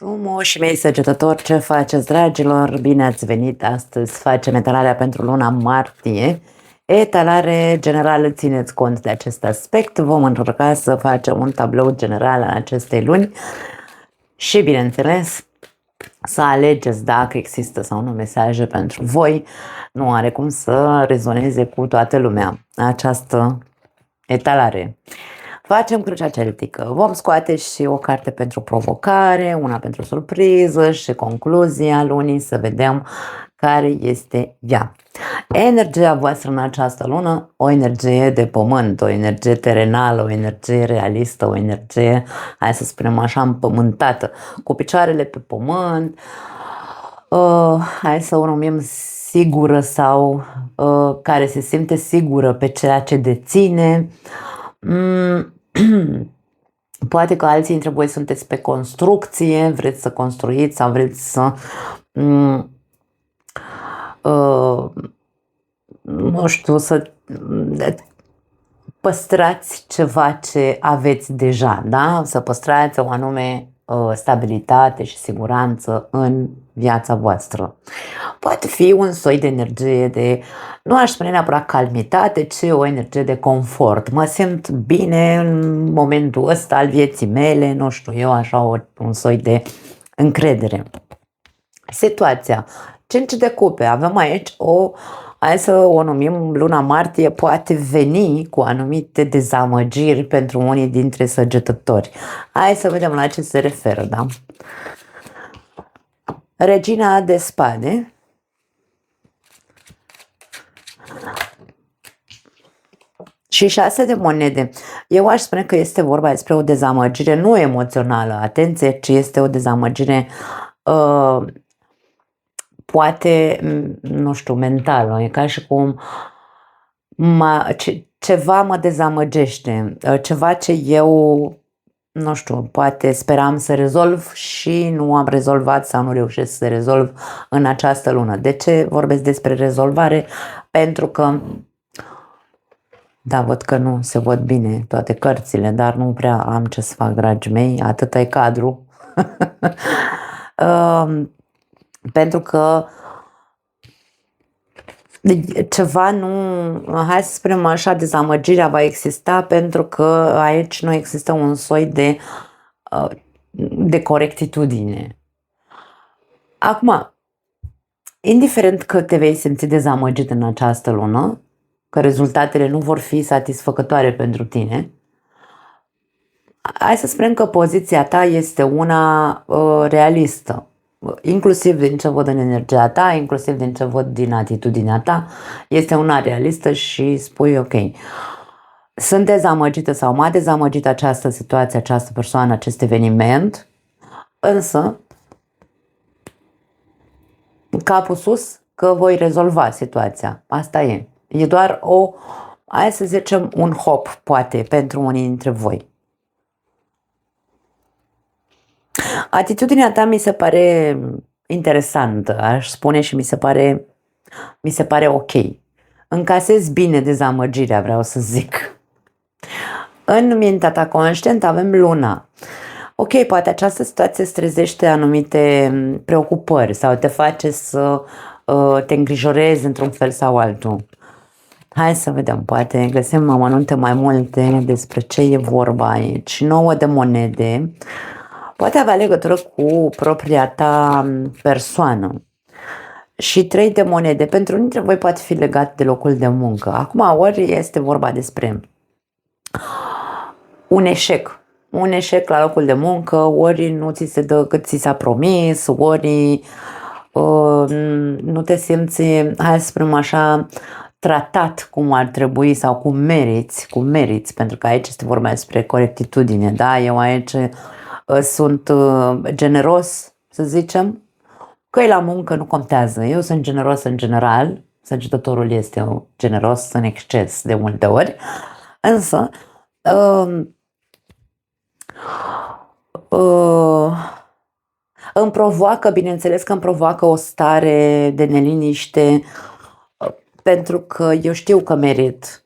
Frumoși mei săgetători, ce faceți, dragilor? Bine ați venit! Astăzi facem etalarea pentru luna martie. Etalare generală, țineți cont de acest aspect. Vom încerca să facem un tablou general al acestei luni și, bineînțeles, să alegeți dacă există sau nu mesaje pentru voi. Nu are cum să rezoneze cu toată lumea această etalare. Facem crucea celtică. Vom scoate și o carte pentru provocare, una pentru surpriză și concluzia lunii, să vedem care este ea. Energia voastră în această lună, o energie de pământ, o energie terenală, o energie realistă, o energie, hai să spunem așa, împământată, cu picioarele pe pământ, hai să o numim sigură sau care se simte sigură pe ceea ce deține. Poate că alții dintre voi sunteți pe construcție, vreți să construiți sau vreți să nu știu, să păstrați ceva ce aveți deja, da? Să păstrați o anume stabilitate și siguranță în viața voastră. Poate fi un soi de energie de, nu aș spune neapărat calmitate, ci o energie de confort. Mă simt bine în momentul ăsta al vieții mele, nu știu eu, așa un soi de încredere. Situația, 5 de cupe, avem aici hai să o numim luna martie, poate veni cu anumite dezamăgiri pentru unii dintre săgetători. Hai să vedem la ce se referă, da? Regina de spade. Și 6 de monede. Eu aș spune că este vorba despre o dezamăgire nu emoțională, atenție, ci este o dezamăgire poate, nu știu, mentală. E ca și cum ceva mă dezamăgește, ceva ce eu, nu știu, poate speram să rezolv și nu am rezolvat sau nu reușesc să rezolv în această lună. De ce vorbesc despre rezolvare? Pentru că, da, văd că nu se văd bine toate cărțile, dar nu prea am ce să fac, dragii mei, atâta e cadru. Pentru că ceva nu, hai să spunem așa, dezamăgirea va exista pentru că aici nu există un soi de corectitudine. Acum, indiferent că te vei simți dezamăgit în această lună, că rezultatele nu vor fi satisfăcătoare pentru tine, hai să spunem că poziția ta este una realistă. Inclusiv din ce văd în energia ta, inclusiv din ce văd din atitudinea ta, este una realistă și spui ok, sunt dezamăgită sau m-a dezamăgit această situație, această persoană, acest eveniment, însă capul sus că voi rezolva situația. Asta e. E doar hai să zicem, un hop, poate, pentru unii dintre voi. Atitudinea ta mi se pare interesantă, aș spune, și mi se pare ok. Încasezi bine dezamăgirea, vreau să zic. În mintea ta conștientă avem luna. Ok, poate această situație îți trezește anumite preocupări sau te face să te îngrijorezi într-un fel sau altul. Hai să vedem, poate găsim amănunte mai multe despre ce e vorba aici. 9 de monede. Poate avea legătură cu propria ta persoană. Și 3 de monede. Pentru unii dintre voi poate fi legat de locul de muncă. Acum, ori este vorba despre un eșec. Un eșec la locul de muncă, ori nu ți se dă cât ți s-a promis, ori nu te simți, hai să spunem așa, tratat cum ar trebui sau cum meriți, pentru că aici este vorba despre corectitudine, da? Eu aici sunt generos, să zicem, că e la muncă nu contează. Eu sunt generos în general, săgetătorul este generos în exces de multe ori, însă îmi provoacă, bineînțeles că îmi provoacă o stare de neliniște, pentru că eu știu că merit,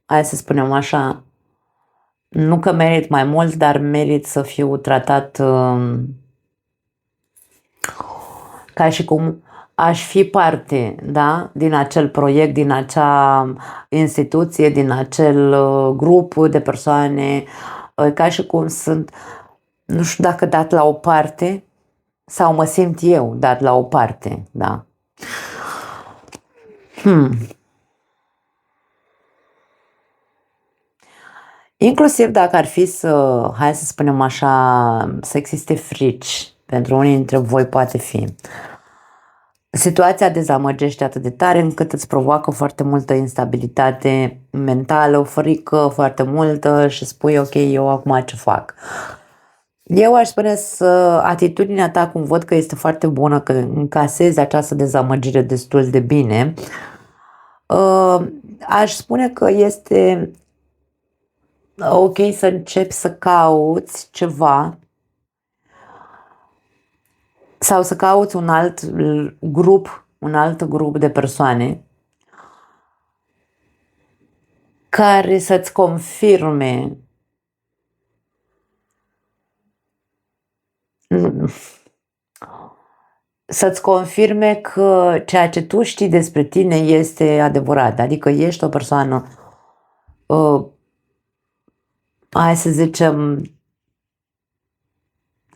hai să spunem așa, Nu că merit mai mult, dar merit să fiu tratat ca și cum aș fi parte, da, din acel proiect, din acea instituție, din acel grup de persoane, ca și cum sunt, nu știu dacă dat la o parte sau mă simt eu dat la o parte, da. Inclusiv dacă ar fi să, hai să spunem așa, să existe frici, pentru unii dintre voi poate fi. Situația dezamăgește atât de tare încât îți provoacă foarte multă instabilitate mentală, o frică foarte multă și spui ok, eu acum ce fac? Eu aș spune să atitudinea ta, cum văd că este foarte bună, că încasezi această dezamăgire destul de bine, aș spune că este ok să începi să cauți ceva sau să cauți un alt grup de persoane care să-ți confirme că ceea ce tu știi despre tine este adevărat, adică ești o persoană, hai să zicem,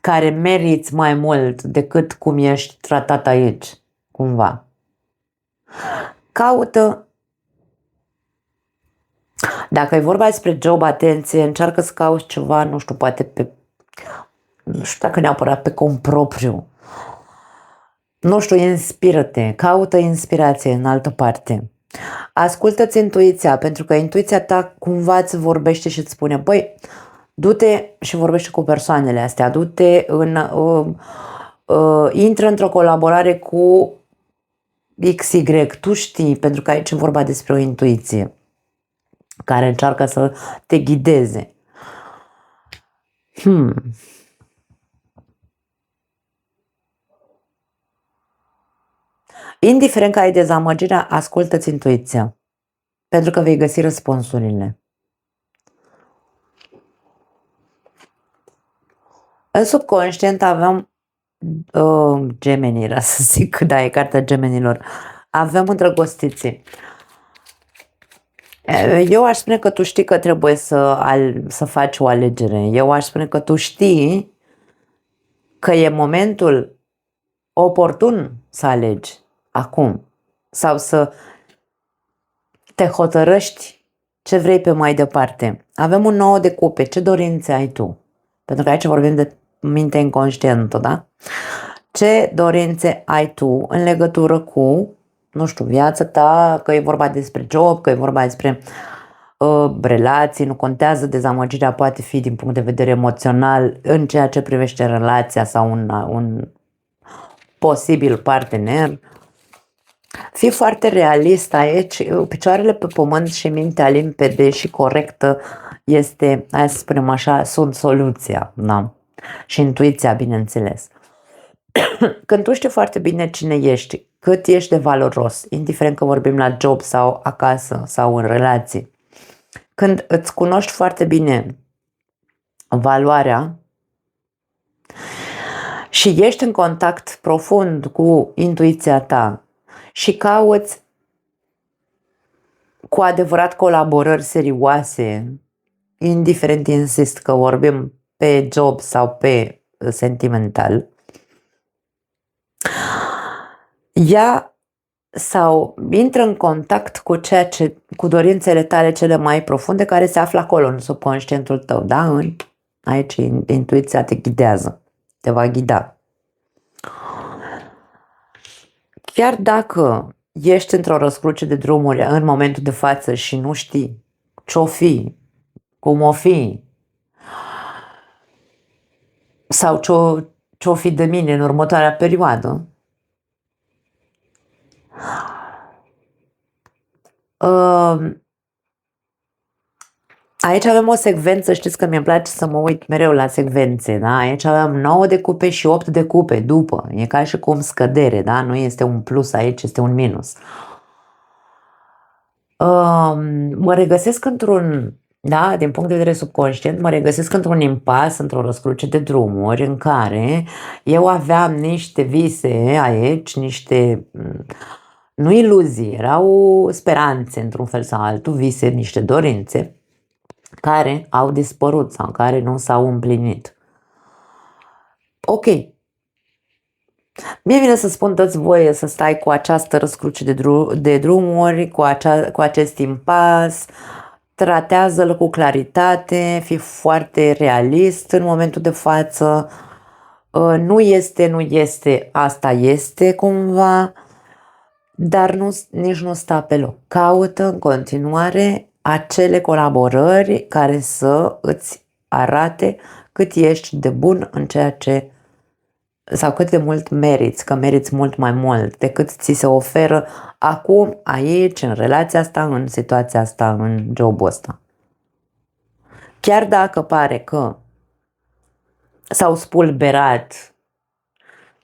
care meriți mai mult decât cum ești tratat aici, cumva. Caută, dacă e vorba despre job, atenție, încearcă să cauți ceva, nu știu, poate nu știu dacă neapărat pe cont propriu. Nu știu, inspiră-te, caută inspirație în altă parte. Ascultă-ți intuiția, pentru că intuiția ta cumva îți vorbește și îți spune, băi, du-te și vorbește cu persoanele astea, du-te intră într-o colaborare cu XY, tu știi, pentru că aici e vorba despre o intuiție care încearcă să te ghideze. Indiferent că ai dezamăgirea, ascultă-ți intuiția, pentru că vei găsi răspunsurile. În subconștient aveam Gemeni, era să zic, da, e cartea Gemenilor. Avem îndrăgostiții. Eu aș spune că tu știi că trebuie să faci o alegere. Eu aș spune că tu știi că e momentul oportun să alegi acum sau să te hotărăști ce vrei pe mai departe. Avem un 9 de cupe. Ce dorințe ai tu? Pentru că aici vorbim de minte inconștientă, da? Ce dorințe ai tu în legătură cu, nu știu, viața ta, că e vorba despre job, că e vorba despre relații, nu contează, dezamăgirea poate fi din punct de vedere emoțional în ceea ce privește relația sau un posibil partener. Fii foarte realist aici, picioarele pe pământ și mintea limpede și corectă este, hai să spunem așa, sunt soluția, da? Și intuiția, bineînțeles. Când tu știi foarte bine cine ești, cât ești de valoros, indiferent că vorbim la job sau acasă sau în relații, când îți cunoști foarte bine valoarea și ești în contact profund cu intuiția ta și cauți cu adevărat colaborări serioase, indiferent, insist, că vorbim pe job sau pe sentimental, ia sau intră în contact cu dorințele tale cele mai profunde care se află acolo în subconștientul tău, da? Aici intuiția te ghidează, te va ghida. Chiar dacă ești într-o răscruce de drumuri în momentul de față și nu știi ce-o fi, cum o fi, sau ce-o fi de mine în următoarea perioadă, aici avem o secvență, știți că mi-e place să mă uit mereu la secvențe, da? Aici avem 9 de cupe și 8 de cupe după, e ca și cum scădere, da? Nu este un plus aici, este un minus. Mă regăsesc într-un Da, din punct de vedere subconștient, mă regăsesc într-un impas, într-o răscruce de drumuri în care eu aveam niște vise aici, niște, nu iluzii, erau speranțe într-un fel sau altul, vise, niște dorințe care au dispărut sau care nu s-au împlinit. Ok. Mie vine să spun, dă-ți voie să stai cu această răscruce de drumuri, cu acest impas, tratează-l cu claritate, fii foarte realist în momentul de față. Nu este, asta este cumva, dar nici nu sta pe loc. Caută în continuare acele colaborări care să îți arate cât ești de bun în ceea ce, sau cât de mult meriți, că meriți mult mai mult decât ți se oferă acum, aici, în relația asta, în situația asta, în jobul ăsta. Chiar dacă pare că s-au spulberat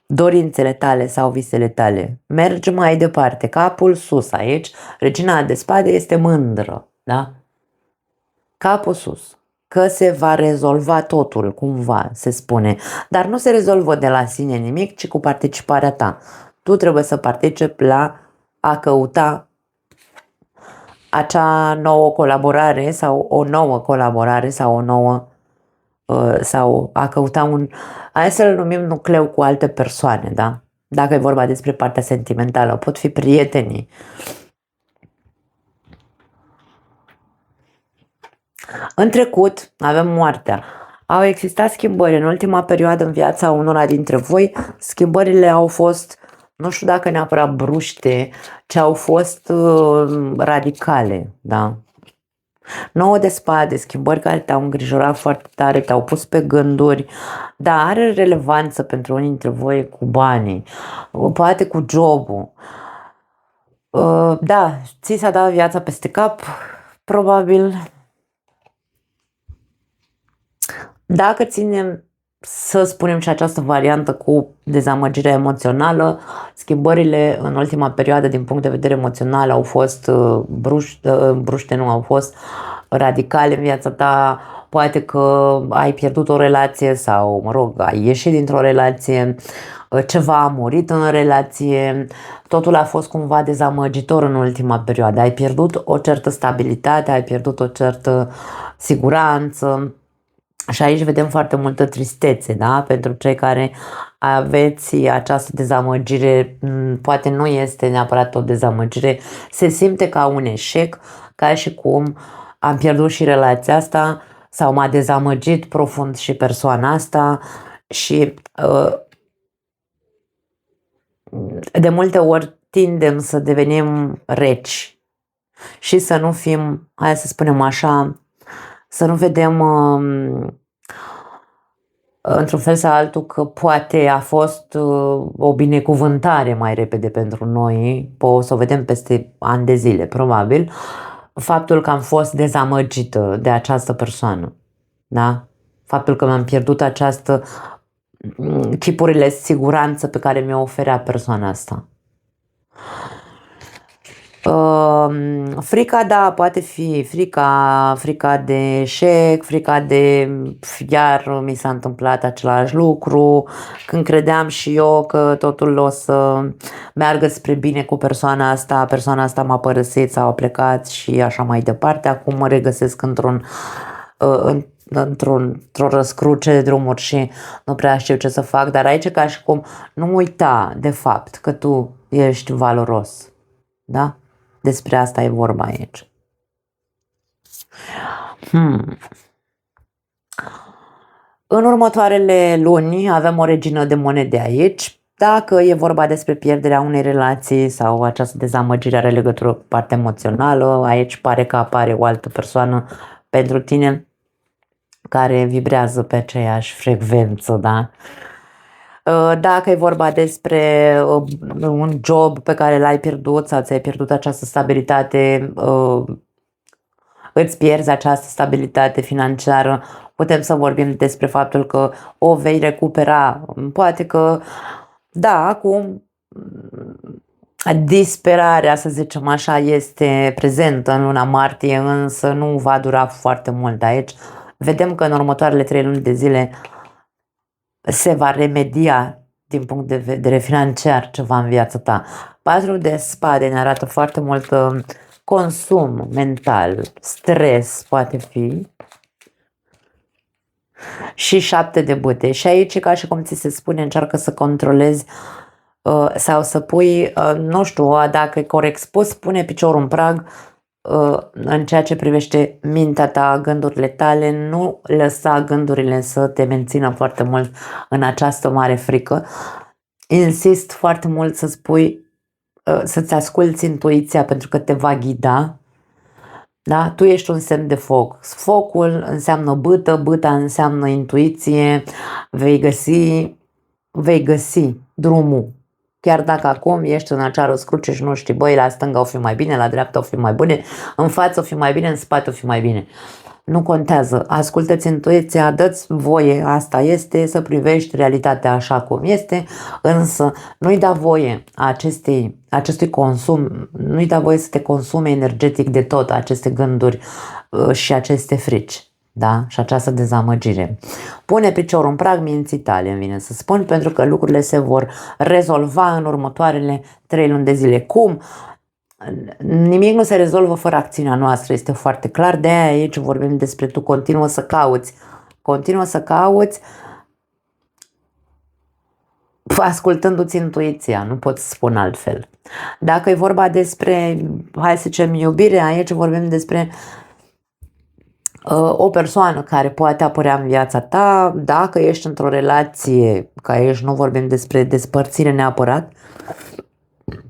dorințele tale sau visele tale, mergi mai departe, capul sus aici, regina de spade este mândră, da? Capul sus, că se va rezolva totul, cumva, se spune, dar nu se rezolvă de la sine nimic, ci cu participarea ta. Tu trebuie să participi la a căuta acea nouă colaborare sau o nouă colaborare sau o nouă sau a căuta hai să-l numim nucleu cu alte persoane, da? Dacă e vorba despre partea sentimentală, pot fi prietenii. În trecut avem moartea. Au existat schimbări în ultima perioadă în viața unora dintre voi. Schimbările au fost, nu știu dacă neapărat bruște, ci au fost radicale, da? 9 de spade, schimbări care te-au îngrijorat foarte tare, te-au pus pe gânduri, dar are relevanță pentru unii dintre voi cu banii, poate cu jobul. Da, ți s-a dat viața peste cap, probabil. Dacă ținem, să spunem, și această variantă cu dezamăgirea emoțională, schimbările în ultima perioadă din punct de vedere emoțional au fost bruște, nu au fost radicale în viața ta, poate că ai pierdut o relație sau, mă rog, ai ieșit dintr-o relație, ceva a murit în relație, totul a fost cumva dezamăgitor în ultima perioadă, ai pierdut o certă stabilitate, ai pierdut o certă siguranță. Și aici vedem foarte multă tristețe, da? Pentru cei care aveți această dezamăgire, poate nu este neapărat o dezamăgire, se simte ca un eșec, ca și cum am pierdut și relația asta sau m-a dezamăgit profund și persoana asta și de multe ori tindem să devenim reci și să nu fim, hai să spunem așa, să nu vedem într-un fel sau altul că poate a fost o binecuvântare mai repede pentru noi, o să o vedem peste ani de zile, probabil, faptul că am fost dezamăgită de această persoană, da? Faptul că mi-am pierdut această chipurile siguranță pe care mi-o oferea persoana asta. Frica, da, poate fi frica de eșec, frica de iar mi s-a întâmplat același lucru, când credeam și eu că totul o să meargă spre bine cu persoana asta m-a părăsit sau a plecat și așa mai departe, acum mă regăsesc într-o răscruce de drumuri și nu prea știu ce să fac, dar aici ca și cum nu uita de fapt că tu ești valoros, da? Despre asta e vorba aici. În următoarele luni avem o regină de monede aici. Dacă e vorba despre pierderea unei relații sau această dezamăgire are legătură cu partea emoțională, aici pare că apare o altă persoană pentru tine care vibrează pe aceeași frecvență, da? Dacă e vorba despre un job pe care l-ai pierdut sau ți-ai pierdut această stabilitate, îți pierzi această stabilitate financiară, putem să vorbim despre faptul că o vei recupera. Poate că, da, acum Disperarea, să zicem așa, este prezentă în luna martie, însă nu va dura foarte mult aici. Vedem că în următoarele 3 luni de zile se va remedia din punct de vedere financiar ceva în viața ta. 4 de spade ne arată foarte mult consum mental, stres poate fi. Și 7 de bâte. Și aici, ca și cum ți se spune, încearcă să controlezi sau să pui, nu știu, dacă e corect spus, pune piciorul în prag în ceea ce privește mintea ta, gândurile tale, nu lăsa gândurile să te mențină foarte mult în această mare frică. Insist foarte mult să spui, să-ți asculți intuiția pentru că te va ghida. Da? Tu ești un semn de foc. Focul înseamnă bâtă, bâta înseamnă intuiție, vei găsi drumul. Chiar dacă acum ești în acea răscruce și nu știi, băi, la stânga o fi mai bine, la dreapta o fi mai bine, în față o fi mai bine, în spate o fi mai bine. Nu contează, ascultă-ți intuiția, dă-ți voie, asta este, să privești realitatea așa cum este, însă nu-i da voie acestui consum, nu-i da voie să te consume energetic de tot aceste gânduri și aceste frici. Da? Și această dezamăgire. Pune piciorul în prag minții tale, îmi vine să spun, pentru că lucrurile se vor rezolva în următoarele 3 luni de zile. Cum? Nimic nu se rezolvă fără acțiunea noastră, este foarte clar, de aia aici vorbim despre tu continuă să cauți, ascultându-ți intuiția, nu pot să spun altfel. Dacă e vorba despre, hai să zicem, iubire, aici vorbim despre o persoană care poate apărea în viața ta, dacă ești într-o relație, că aici nu vorbim despre despărțire neapărat,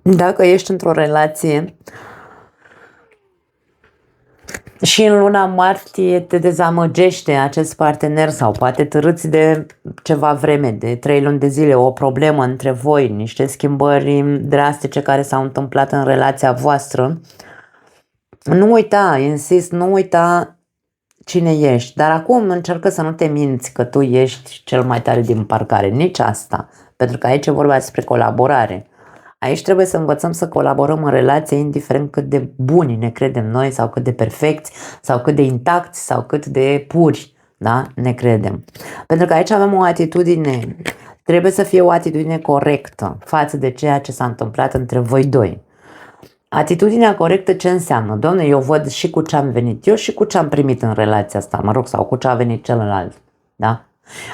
dacă ești într-o relație și în luna martie te dezamăgește acest partener sau poate te râți de ceva vreme, de 3 luni de zile, o problemă între voi, niște schimbări drastice care s-au întâmplat în relația voastră, nu uita, insist, nu uita cine ești, dar acum încearcă să nu te minți că tu ești cel mai tare din parcare, nici asta, pentru că aici e vorba despre colaborare. Aici trebuie să învățăm să colaborăm în relație, indiferent cât de buni ne credem noi sau cât de perfecți sau cât de intacți sau cât de puri, da? Ne credem. Pentru că aici avem o atitudine, trebuie să fie o atitudine corectă față de ceea ce s-a întâmplat între voi doi. Atitudinea corectă ce înseamnă? Doamne, eu văd și cu ce am venit eu și cu ce am primit în relația asta, mă rog, sau cu ce a venit celălalt, da?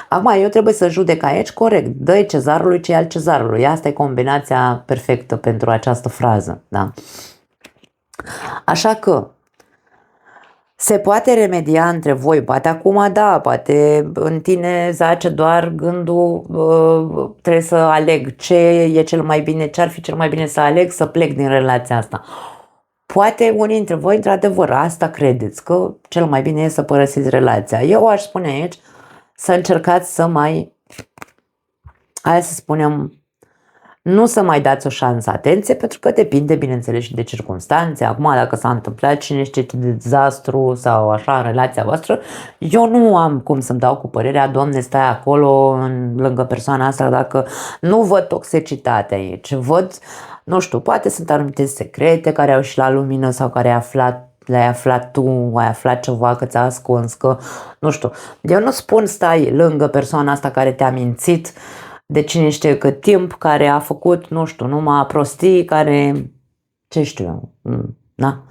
Acum eu trebuie să judec aici corect, dă-i cezarului ce e al cezarului, asta e combinația perfectă pentru această frază, da? Așa că se poate remedia între voi, poate acum da, poate în tine zace doar gândul, trebuie să aleg ce e cel mai bine, ce ar fi cel mai bine să aleg să plec din relația asta. Poate unii dintre voi, într-adevăr, asta credeți, că cel mai bine e să părăsiți relația. Eu aș spune aici să încercați să mai, hai să spunem, nu să mai dați o șansă, atenție, pentru că depinde, bineînțeles, și de circunstanțe. Acum, dacă s-a întâmplat cine știe ce dezastru sau așa în relația voastră, eu nu am cum să-mi dau cu părerea, Doamne, stai acolo lângă persoana asta, dacă nu văd toxicitate aici, văd, nu știu, poate sunt anumite secrete care au și la lumină sau care le-ai aflat tu, ai aflat ceva că ți-a ascuns, că, nu știu, eu nu spun stai lângă persoana asta care te-a mințit de cine știe cât timp, care a făcut, nu știu, numai prostii, care, ce știu eu, da?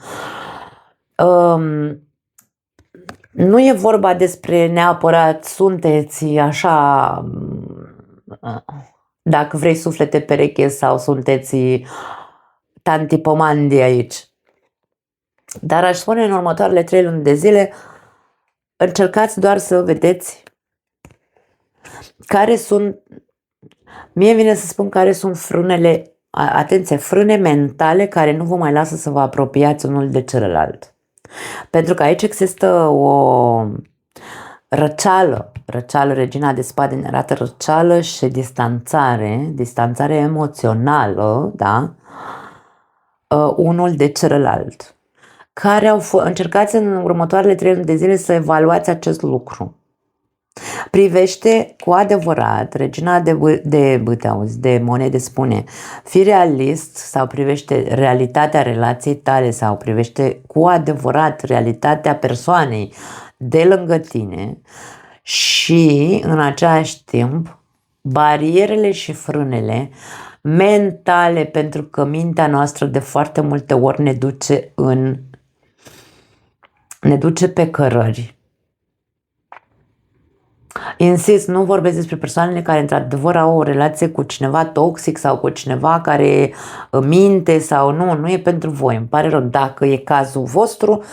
Nu e vorba despre neapărat sunteți așa, dacă vrei suflete pereche sau sunteți tanti pomandi aici. Dar aș spune în următoarele 3 luni de zile, încercați doar să vedeți care sunt, mie vine să spun care sunt frânele, atenție, frâne mentale care nu vă mai lasă să vă apropiați unul de celălalt. Pentru că aici există o răceală, regina de spade ne arată răceală și distanțare emoțională, da? Unul de celălalt. Încercați în următoarele 3 luni de zile să evaluați acest lucru. Privește cu adevărat, regina de bâte, auzi, de monede spune, fii realist sau privește realitatea relației tale sau privește cu adevărat realitatea persoanei de lângă tine și în același timp barierele și frânele mentale, pentru că mintea noastră de foarte multe ori ne duce pe cărări. Insist, nu vorbesc despre persoanele care într-adevăr au o relație cu cineva toxic sau cu cineva care minte sau nu e pentru voi, îmi pare rău. Dacă e cazul vostru,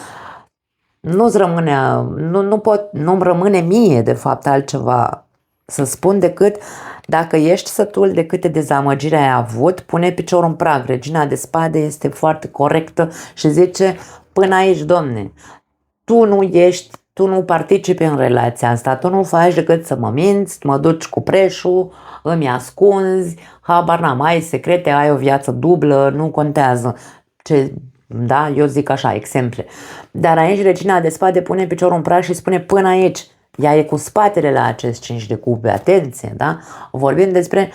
nu-mi rămâne mie de fapt altceva să spun decât dacă ești sătul de câte dezamăgiri ai avut, pune piciorul în prag. Regina de spade este foarte corectă și zice până aici, domne, tu nu participi în relația asta, tu nu faci decât să mă minți, mă duci cu preșul, îmi ascunzi, habar n-am, ai secrete, ai o viață dublă, nu contează. Da, eu zic așa, exemple. Dar aici regina de spade pune piciorul în prag și spune până aici. Ea e cu spatele la acest 5 de cupe, atenție, da? Vorbim despre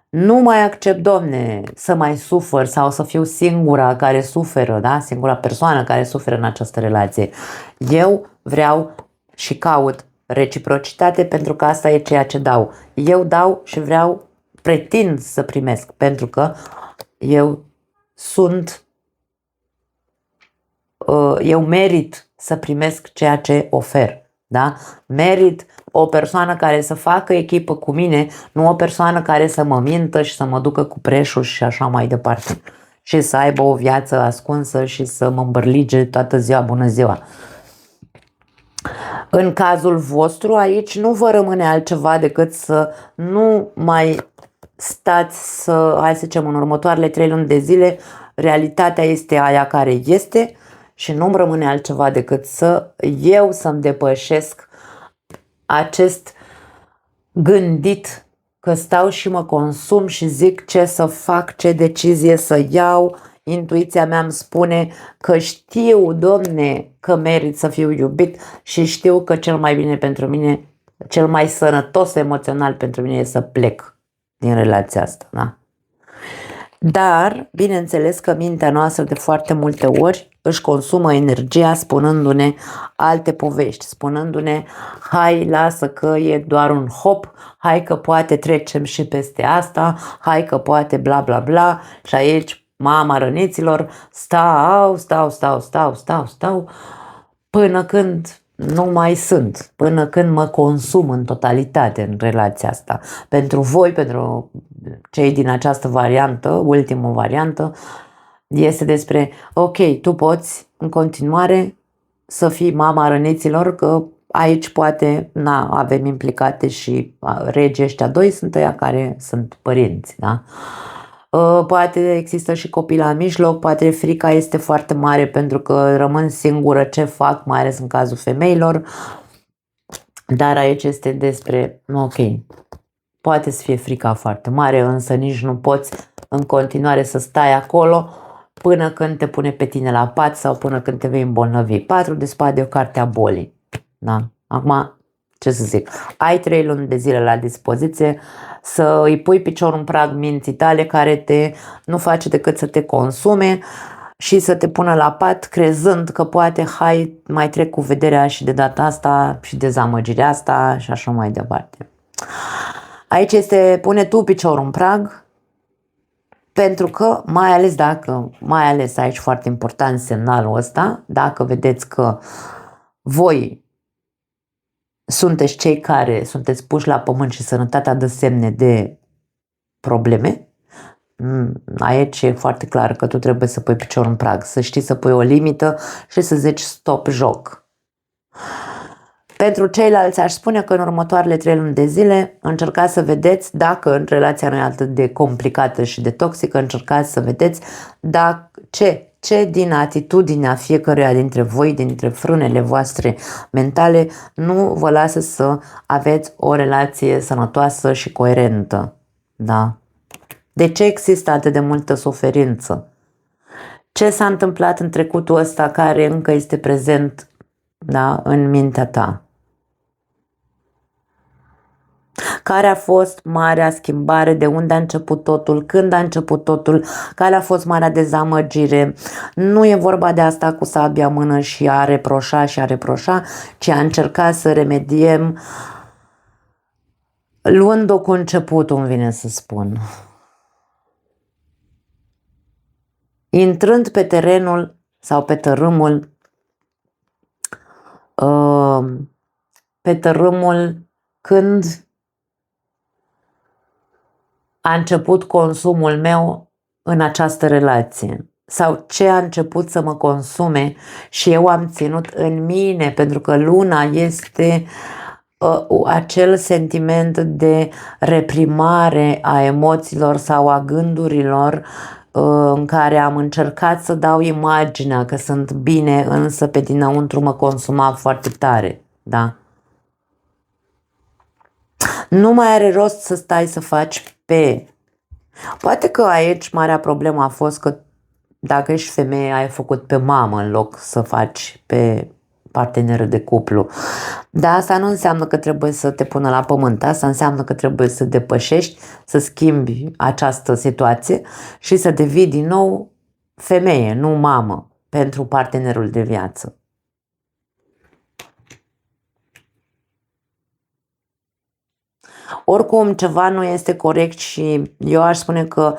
nu mai accept, domne, să mai sufăr sau să fiu singura care suferă, da? Singura persoană care suferă în această relație. Eu vreau și caut reciprocitate pentru că asta e ceea ce dau. Eu dau și pretind să primesc pentru că eu merit să primesc ceea ce ofer. Da? Merit o persoană care să facă echipă cu mine, nu o persoană care să mă mintă și să mă ducă cu preșul și așa mai departe. Și să aibă o viață ascunsă și să mă îmbărlige toată ziua, bună ziua. În cazul vostru, aici nu vă rămâne altceva decât să nu mai stați hai să zicem, în următoarele 3 luni de zile, realitatea este aia care este și nu-mi rămâne altceva decât să-mi depășesc acest gândit că stau și mă consum și zic ce să fac, ce decizie să iau. Intuiția mea îmi spune că știu, domne, că merit să fiu iubit și știu că cel mai bine pentru mine, cel mai sănătos emoțional pentru mine e să plec din relația asta, da? Dar, bineînțeles că mintea noastră de foarte multe ori își consumă energia spunându-ne alte povești, spunându-ne hai, lasă că e doar un hop, hai că poate trecem și peste asta, hai că poate bla bla bla și aici mama răniților stau până când nu mai sunt, până când mă consum în totalitate în relația asta. Pentru voi, pentru cei din această variantă, ultimă variantă, este despre, ok, tu poți în continuare să fii mama răniților, că aici poate avem implicate și regii ăștia doi sunt ăia care sunt părinți, da? Poate există și copii la mijloc, poate frica este foarte mare pentru că rămân singură, ce fac, mai ales în cazul femeilor, dar aici este despre, ok, poate să fie frica foarte mare, însă nici nu poți în continuare să stai acolo până când te pune pe tine la pat sau până când te vei îmbolnăvi. 4 de spade e o carte a bolii, da? Acum, ce să zic, ai 3 luni de zile la dispoziție să îi pui piciorul în prag minții tale care nu face decât să te consume și să te pună la pat crezând că poate hai mai trec cu vederea și de data asta și dezamăgirea asta și așa mai departe. Aici pune tu piciorul în prag pentru că mai ales aici foarte important semnalul ăsta, dacă vedeți că voi sunteți cei care sunteți puși la pământ și sănătatea dă semne de probleme, aici e foarte clar că tu trebuie să pui piciorul în prag, să știi să pui o limită și să zici stop joc. Pentru ceilalți aș spune că în următoarele 3 luni de zile încercați să vedeți dacă relația nu e atât de complicată și de toxică, încercați să vedeți ce din atitudinea fiecăruia dintre voi, dintre frânele voastre mentale, nu vă lasă să aveți o relație sănătoasă și coerentă. Da? De ce există atât de multă suferință? Ce s-a întâmplat în trecutul ăsta care încă este prezent, da, în mintea ta? Care a fost marea schimbare? De unde a început totul? Când a început totul? Care a fost marea dezamăgire? Nu e vorba de asta cu sabia în mână și a reproșa, ci a încerca să remediem luând-o cu începutul, îmi vine să spun. Intrând pe terenul sau pe tărâmul când a început consumul meu în această relație sau ce a început să mă consume și eu am ținut în mine, pentru că luna este acel sentiment de reprimare a emoțiilor sau a gândurilor în care am încercat să dau imaginea că sunt bine, însă pe dinăuntru mă consuma foarte tare, da? Nu mai are rost să stai să faci pe... Poate că aici marea problemă a fost că dacă ești femeie ai făcut pe mamă în loc să faci pe parteneră de cuplu. Dar asta nu înseamnă că trebuie să te pună la pământ, asta înseamnă că trebuie să depășești, să schimbi această situație și să devii din nou femeie, nu mamă, pentru partenerul de viață. Oricum, ceva nu este corect și eu aș spune că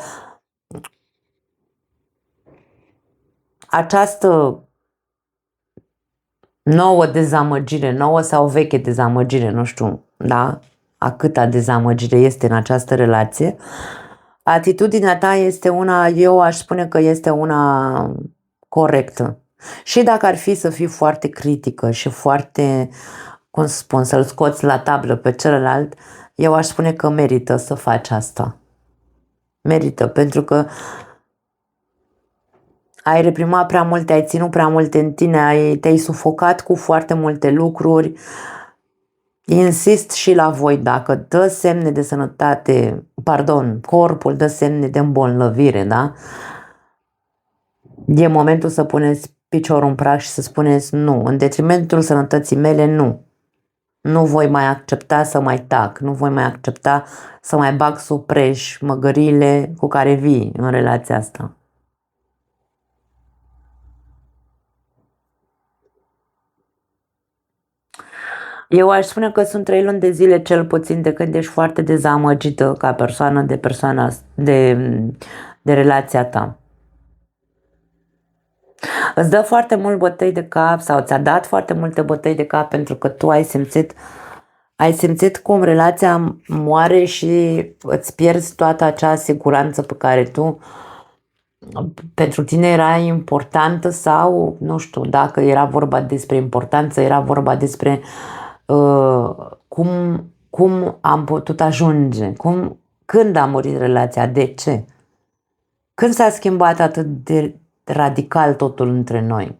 această nouă dezamăgire, nouă sau veche dezamăgire, nu știu, da? A câta dezamăgire este în această relație, atitudinea ta este una, eu aș spune că este una corectă. Și dacă ar fi să fii foarte critică și foarte, cum să spun, să-l scoți la tablă pe celălalt, eu aș spune că merită să faci asta. Merită, pentru că ai reprimat prea multe, ai ținut prea multe în tine, te-ai sufocat cu foarte multe lucruri. Insist și la voi, dacă dă semne de sănătate, corpul dă semne de îmbolnăvire, da? E momentul să puneți piciorul în prag și să spuneți nu, în detrimentul sănătății mele, nu. Nu voi mai accepta să mai tac, nu voi mai accepta să mai bag sub preș măgăriile cu care vii în relația asta. Eu aș spune că sunt 3 luni de zile cel puțin de când ești foarte dezamăgită ca persoană de relația ta. Îți dă foarte mult bătăi de cap sau ți-a dat foarte multe bătăi de cap pentru că tu ai simțit cum relația moare și îți pierzi toată acea siguranță pe care tu pentru tine era importantă sau, nu știu, dacă era vorba despre importanță, era vorba despre cum am putut ajunge, când a murit relația, de ce? Când s-a schimbat atât de radical totul între noi?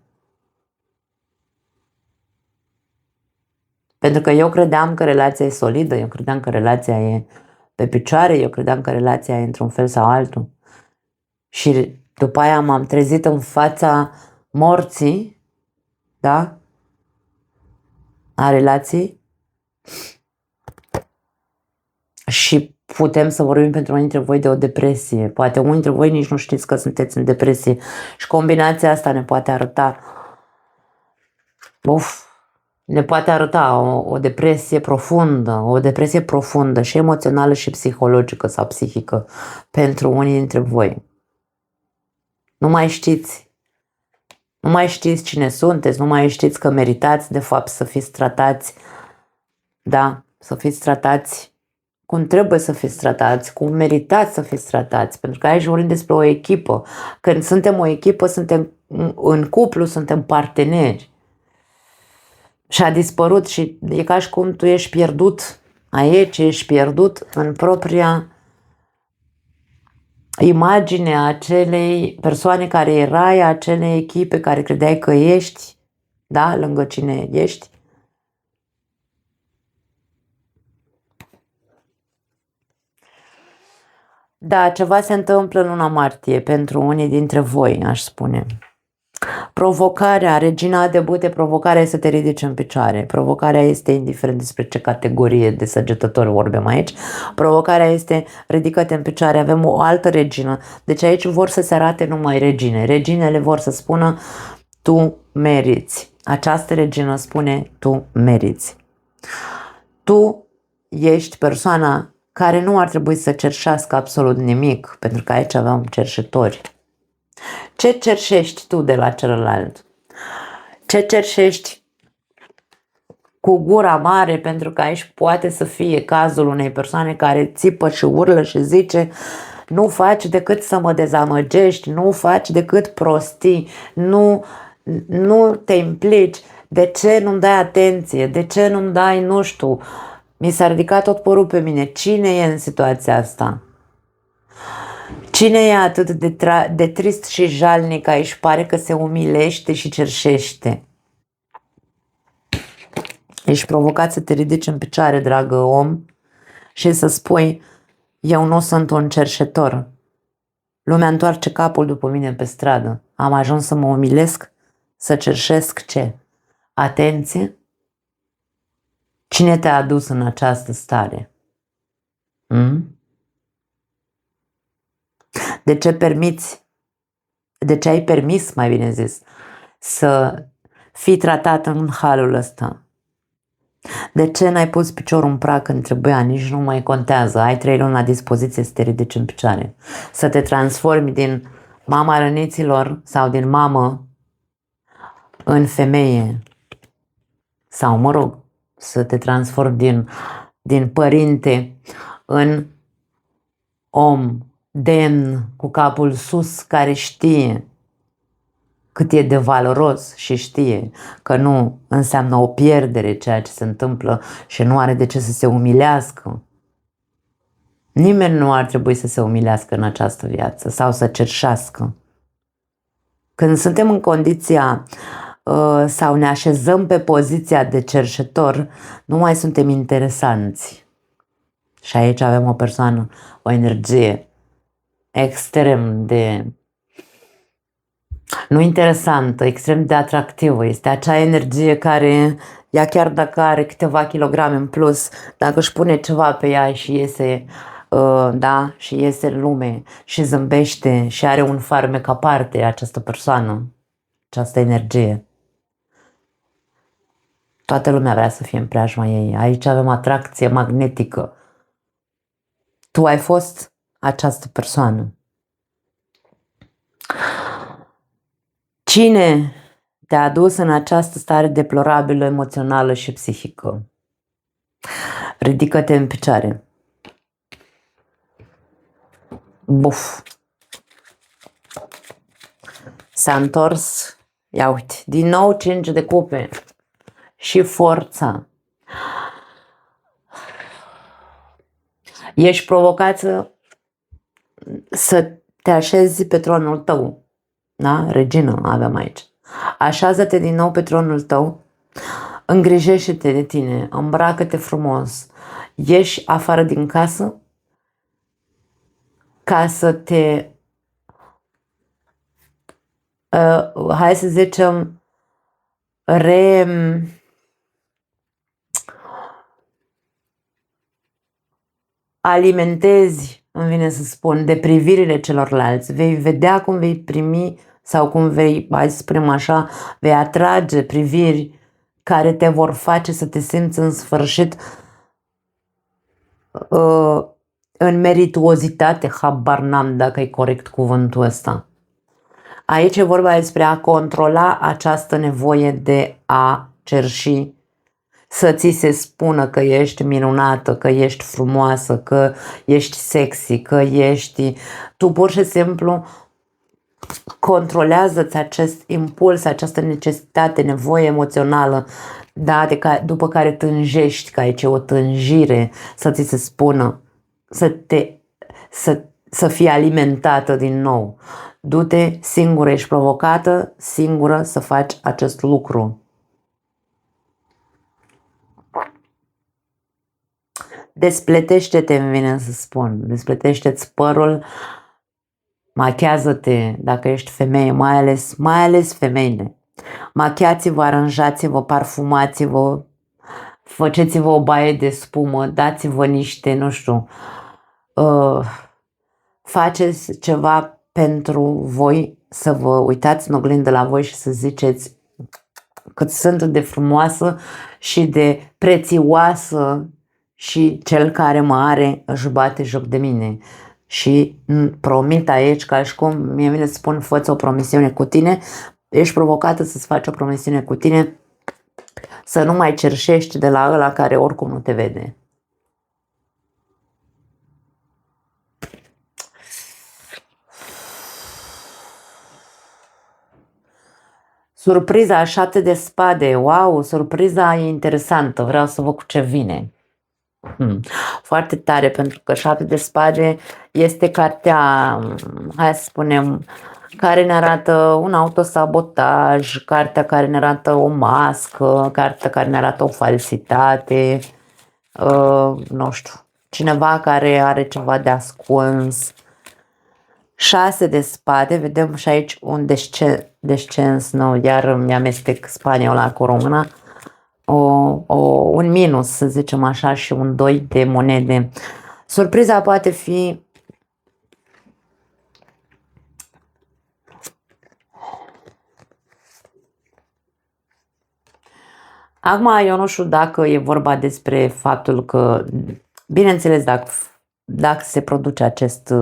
Pentru că eu credeam că relația e solidă, eu credeam că relația e pe picioare, eu credeam că relația e într-un fel sau altul. Și după aia m-am trezit în fața morții, da? A relației. Și putem să vorbim pentru unii dintre voi de o depresie. Poate unii dintre voi nici nu știți că sunteți în depresie. Și combinația asta ne poate arăta ne poate arăta o depresie profundă și emoțională și psihologică sau psihică pentru unii dintre voi. Nu mai știți cine sunteți, nu mai știți că meritați de fapt să fiți tratați, da, să fiți tratați cum trebuie să fiți tratați, cum meritați să fiți tratați, pentru că aici vorbim despre o echipă. Când suntem o echipă, suntem în cuplu, suntem parteneri. Și a dispărut și e ca și cum tu ești pierdut aici, ești pierdut în propria imagine a acelei persoane care erai, a acelei echipe care credeai că ești, da, lângă cine ești. Da, ceva se întâmplă în luna martie pentru unii dintre voi, aș spune. Provocarea, regina de bute, provocarea este să te ridici în picioare. Provocarea este, indiferent despre ce categorie de săgetători vorbim aici, provocarea este ridică-te în picioare, avem o altă regină. Deci aici vor să se arate numai regine. Reginele vor să spună tu meriți. Această regină spune tu meriți. Tu ești persoana care nu ar trebui să cerșească absolut nimic, pentru că aici avem cerșetori. Ce cerșești tu de la celălalt? Ce cerșești cu gura mare, pentru că aici poate să fie cazul unei persoane care țipă și urlă și zice nu faci decât să mă dezamăgești, nu faci decât prostii, nu te implici, de ce nu-mi dai atenție, de ce nu-mi dai, nu știu, mi s-a ridicat tot părul pe mine, cine e în situația asta? Cine e atât de trist și jalnic aici, pare că se umilește și cerșește? Ești provocat să te ridici în picioare, dragă om, și să spui, eu nu sunt un cerșetor. Lumea întoarce capul după mine pe stradă. Am ajuns să mă umilesc, să cerșesc ce? Atenție? Cine te-a adus în această stare? De ce ai permis, mai bine zis, să fii tratat în halul ăsta? De ce n-ai pus piciorul în prag când trebuia? Nici nu mai contează. Ai 3 luni la dispoziție să te ridici în picioare. Să te transformi din mama răniților sau din mamă în femeie. Sau, mă rog, să te transformi din părinte în om demn, cu capul sus, care știe cât e de valoros și știe că nu înseamnă o pierdere ceea ce se întâmplă și nu are de ce să se umilească. Nimeni nu ar trebui să se umilească în această viață sau să cerșească. Când suntem în condiția sau ne așezăm pe poziția de cerșetor, nu mai suntem interesanți. Și aici avem o persoană, o energie extrem de, nu interesantă, extrem de atractivă. Este acea energie care, ea chiar dacă are câteva kilograme în plus, dacă își pune ceva pe ea și iese, da, și iese în lume și zâmbește și are un farmec aparte, această persoană, această energie. Toată lumea vrea să fie în preajma ei. Aici avem atracție magnetică. Tu ai fost această persoană. Cine te-a adus în această stare deplorabilă, emoțională și psihică? Ridică-te în picioare. Buf! S-a întors. Ia uite, din nou 5 de cupe. Și forța. Ești provocat să te așezi pe tronul tău. Da? Regină avem aici. Așează-te din nou pe tronul tău, îngrijește-te de tine, îmbracă-te frumos, ieși afară din casă ca să te, hai să zicem, alimentezi, îmi vine să spun, de privirile celorlalți. Vei vedea cum vei primi sau cum vei, hai să spunem așa, vei atrage priviri care te vor face să te simți în sfârșit în merituozitate, habar n-am dacă e corect cuvântul ăsta. Aici e vorba despre a controla această nevoie de a cerși, să ți se spună că ești minunată, că ești frumoasă, că ești sexy, că ești... Tu pur și simplu controlează-ți acest impuls, această necesitate, nevoie emoțională, da, după care tânjești, că aici e o tânjire, să ți se spună, să fii alimentată din nou. Du-te singură, ești provocată, singură să faci acest lucru. Despletește-te, îmi vine să spun, despletește-ți părul, Machează-te dacă ești femeie, mai ales femeile. Machiați-vă, aranjați-vă, parfumați-vă, faceți-vă o baie de spumă, dați-vă niște, nu știu, faceți ceva pentru voi, să vă uitați în oglindă la voi și să ziceți cât sunt de frumoasă și de prețioasă și cel care mă are își bate joc de mine. Și promit aici, ca și cum mie vine să spun, fă-ți o promisiune cu tine, ești provocată să-ți faci o promisiune cu tine, să nu mai cerșești de la ăla care oricum nu te vede. Surpriza, 7 de spade, wow, surpriza e interesantă, vreau să văd cu ce vine. Foarte tare, pentru că 7 de spade este cartea, hai să spunem, care ne arată un autosabotaj, cartea care ne arată o mască, cartea care ne arată o falsitate, nu știu, cineva care are ceva de ascuns. 6 de spade, vedem și aici un descens, nu, iar îmi amestec spaniola cu româna, un minus, să zicem așa, și un 2 de monede. Surpriza poate fi acum, eu nu știu dacă e vorba despre faptul că, bineînțeles, dacă se produce acest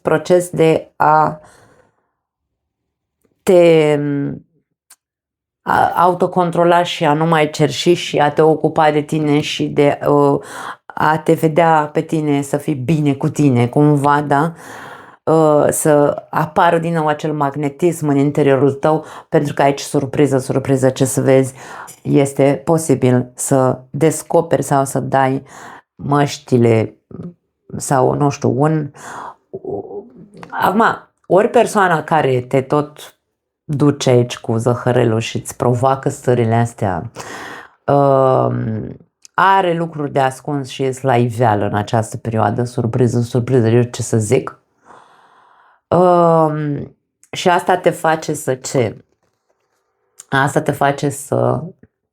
proces de a te autocontrola și a nu mai cerși și a te ocupa de tine și de a te vedea pe tine, să fii bine cu tine, cumva, da? Să apară din nou acel magnetism în interiorul tău, pentru că aici surpriză, ce să vezi, este posibil să descoperi sau să dai măștile sau, nu știu, acum, ori persoana care te tot duce aici cu zăhărelul și îți provoacă stările astea, are lucruri de ascuns și este la iveală în această perioadă, surpriză, eu ce să zic. Și asta te face să ce? Asta te face să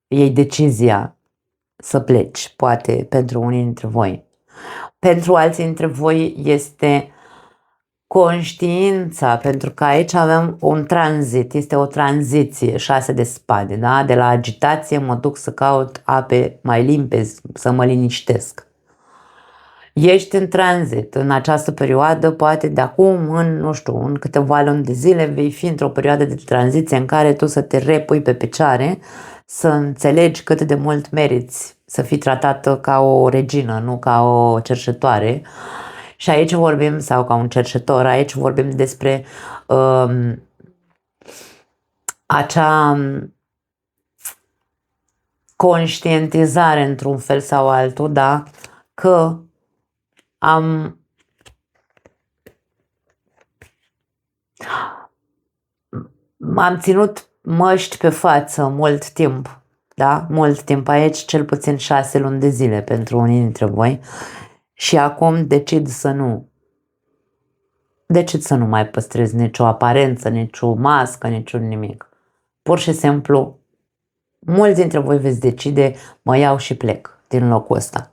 iei decizia să pleci, poate pentru unii dintre voi. Pentru alții dintre voi este conștiința, pentru că aici avem un tranzit, este o tranziție, 6 de spade, da? De la agitație mă duc să caut ape mai limpezi, să mă liniștesc. Ești în tranzit în această perioadă, poate de acum, nu știu, în câteva luni de zile vei fi într-o perioadă de tranziție în care tu să te repui pe picioare, să înțelegi cât de mult meriți să fii tratată ca o regină, nu ca o cerșetoare. Și aici vorbim, sau ca un cerșetor, aici vorbim despre acea conștientizare într-un fel sau altul, da, că m-am ținut măști pe față mult timp, da, mult timp, aici cel puțin 6 luni de zile pentru unii dintre voi. Și acum decid să nu mai păstrez nicio aparență, nicio mască, niciun nimic. Pur și simplu, mulți dintre voi veți decide, mă iau și plec din locul ăsta.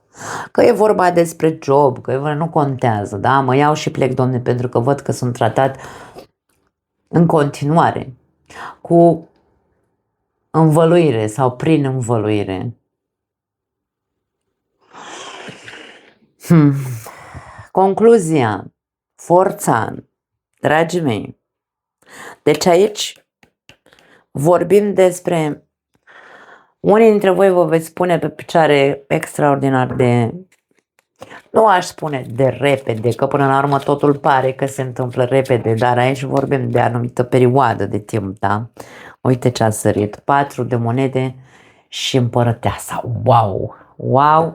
Că e vorba despre job, că nu contează, da? Mă iau și plec, Doamne, pentru că văd că sunt tratat în continuare cu învăluire sau prin învăluire. Concluzia, forța, dragii mei. Deci aici vorbim despre, unii dintre voi vă veți pune pe picioare extraordinar de, nu aș spune de repede, că până la urmă totul pare că se întâmplă repede, dar aici vorbim de anumită perioadă de timp, da? Uite ce a sărit, 4 de monede și împărăteasa, wow!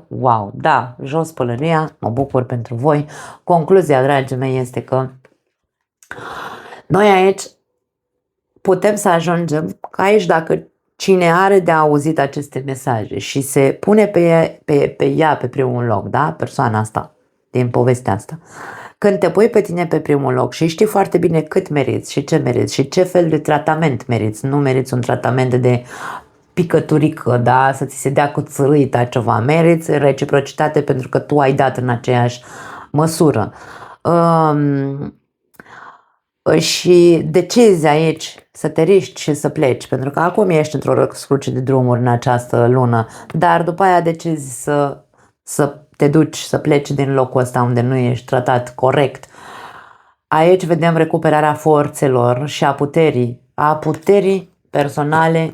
Wow, da, jos pălăria, mă bucur pentru voi. Concluzia, dragii mei, este că noi aici putem să ajungem, că aici dacă cine are de auzit aceste mesaje și se pune pe ea pe primul loc, da, persoana asta, din povestea asta. Când te pui pe tine pe primul loc și știi foarte bine cât meriți și ce meriți și ce fel de tratament meriți, nu meriți un tratament de picăturică, da, să ți se dea cu țărâita ceva, meriți reciprocitate pentru că tu ai dat în aceeași măsură. Și decizi aici să te riști și să pleci, pentru că acum ești într-o răscruce de drumuri în această lună, dar după aia decizi să te duci, să pleci din locul ăsta unde nu ești tratat corect. Aici vedem recuperarea forțelor și a puterii personale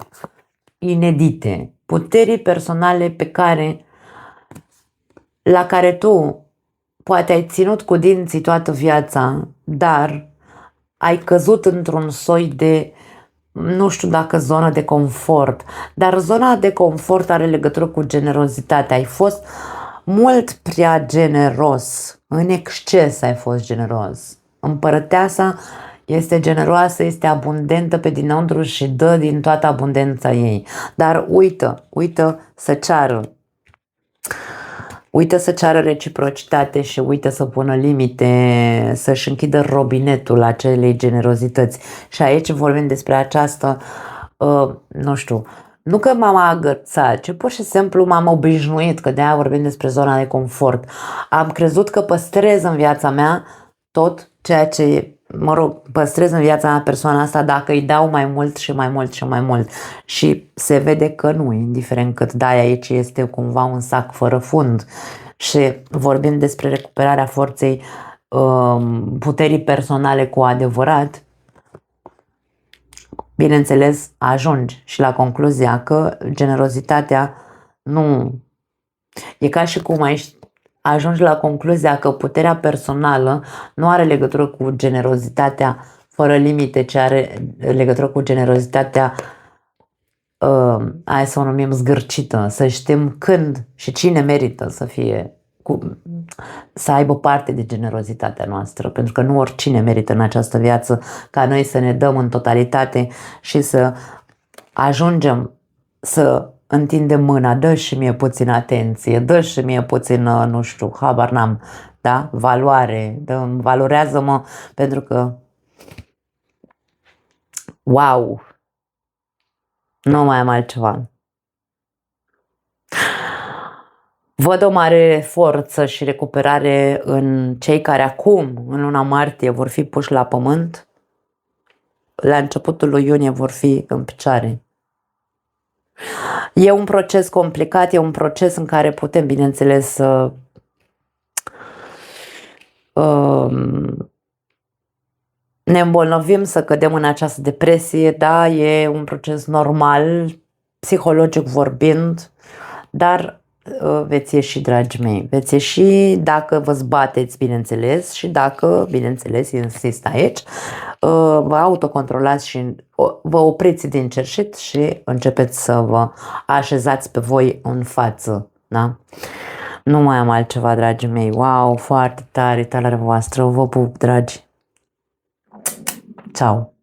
inedite, puterii personale la care tu poate ai ținut cu dinții toată viața, dar ai căzut într-un soi de, nu știu dacă zonă de confort, dar zona de confort are legătură cu generozitatea. Ai fost mult prea generos, în exces ai fost generos. Împărăteasa este generoasă, este abundentă pe dinăuntru și dă din toată abundența ei. Dar uită să ceară. Uită să ceară reciprocitate și uită să pună limite, să-și închidă robinetul acelei generozități. Și aici vorbim despre această, nu știu, nu că m-am agățat, ci pur și simplu m-am obișnuit, că de-aia vorbim despre zona de confort. Am crezut că păstrez în viața mea tot ceea ce, păstrez în viața mea persoana asta dacă îi dau mai mult și mai mult și mai mult. Și se vede că nu, indiferent cât dai, aici este cumva un sac fără fund. Și vorbim despre recuperarea forței, puterii personale cu adevărat. Bineînțeles, ajungi și la concluzia că generozitatea nu... E ca și cum ajungi la concluzia că puterea personală nu are legătură cu generozitatea fără limite, ci are legătură cu generozitatea, hai să o numim zgârcită, să știm când și cine merită să aibă parte de generozitatea noastră, pentru că nu oricine merită în această viață ca noi să ne dăm în totalitate și să ajungem să întindem mâna, dă și mie puțin atenție, dă și mie puțin, nu știu, habar n-am, da? Valoare, valorează-mă, pentru că wow, nu mai am altceva. Văd o mare forță și recuperare în cei care acum, în luna martie, vor fi puși la pământ, la începutul lui iunie vor fi în picioare. E un proces complicat, e un proces în care putem, bineînțeles, să ne îmbolnăvim, să cădem în această depresie, da, e un proces normal, psihologic vorbind, dar veți ieși, dragi mei, veți ieși dacă vă zbateți, bineînțeles, și dacă, bineînțeles, insist aici, vă autocontrolați și vă opriți din cerșit și începeți să vă așezați pe voi în față, da? Nu mai am altceva, dragii mei. Wow, foarte tare talarea voastră, vă pup, dragi. Ciao.